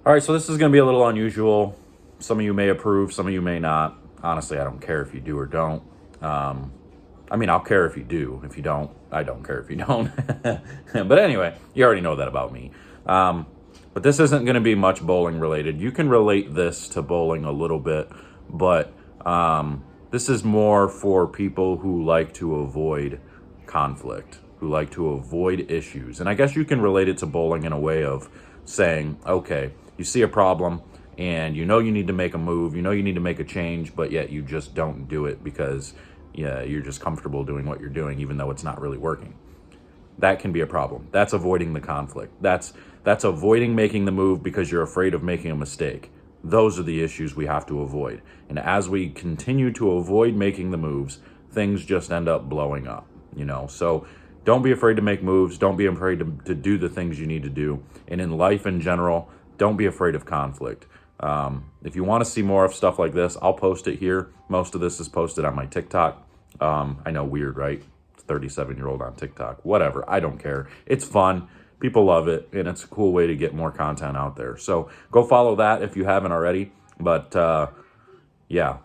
All right, so this is going to be a little unusual. Some of you may approve, some of you may not. Honestly, I don't care if you do or don't. I'll care if you do. If you don't, I don't care if you don't. But anyway, you already know that about me. But this isn't going to be much bowling related. You can relate this to bowling a little bit, but this is more for people who like to avoid conflict, who like to avoid issues. And I guess you can relate it to bowling in a way of saying, okay, you see a problem and you know you need to make a move, you know you need to make a change, but yet you just don't do it because you're just comfortable doing what you're doing even though it's not really working. That can be a problem. That's avoiding the conflict. That's avoiding making the move because you're afraid of making a mistake. Those are the issues we have to avoid. And as we continue to avoid making the moves, things just end up blowing up, So don't be afraid to make moves. Don't be afraid to do the things you need to do. And in life in general, don't be afraid of conflict. If you want to see more of stuff like this, I'll post it here. Most of this is posted on my TikTok. I know, weird, right? 37-year-old on TikTok. Whatever. I don't care. It's fun. People love it, and it's a cool way to get more content out there. So go follow that if you haven't already. But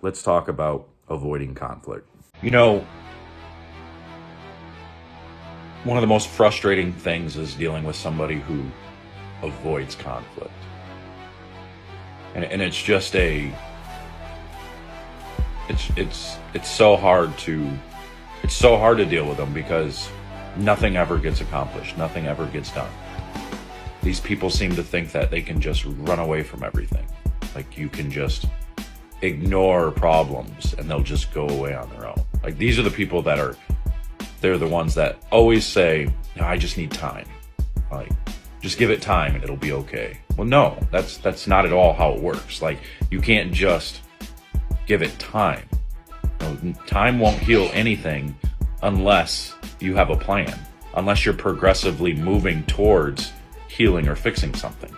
let's talk about avoiding conflict. One of the most frustrating things is dealing with somebody who avoids conflict. And it's just it's so hard to deal with them because nothing ever gets accomplished. Nothing ever gets done. These people seem to think that they can just run away from everything. Like you can just ignore problems and they'll just go away on their own. Like these are the people they're the ones that always say, I just need time. Like, just give it time and it'll be okay. Well, no, that's not at all how it works. Like, you can't just give it time. Time won't heal anything unless you have a plan, unless you're progressively moving towards healing or fixing something.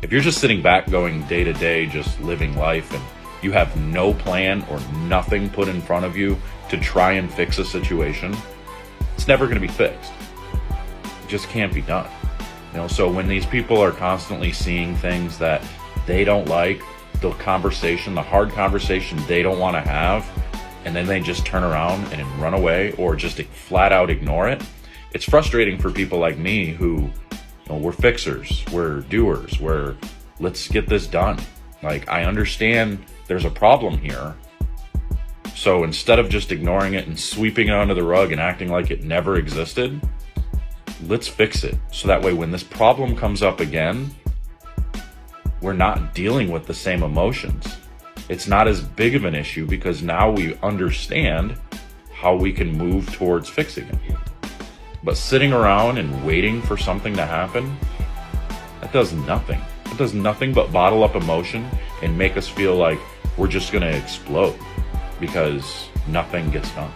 If you're just sitting back going day to day, just living life, and you have no plan or nothing put in front of you to try and fix a situation, it's never going to be fixed. It just can't be done. So when these people are constantly seeing things that they don't like, the hard conversation they don't want to have, and then they just turn around and run away or just flat out ignore it, it's frustrating for people like me who, we're fixers, we're doers, let's get this done. Like, I understand there's a problem here. So instead of just ignoring it and sweeping it under the rug and acting like it never existed, let's fix it. So that way when this problem comes up again, we're not dealing with the same emotions. It's not as big of an issue because now we understand how we can move towards fixing it. But sitting around and waiting for something to happen, that does nothing. It does nothing but bottle up emotion and make us feel like we're just going to explode because nothing gets done.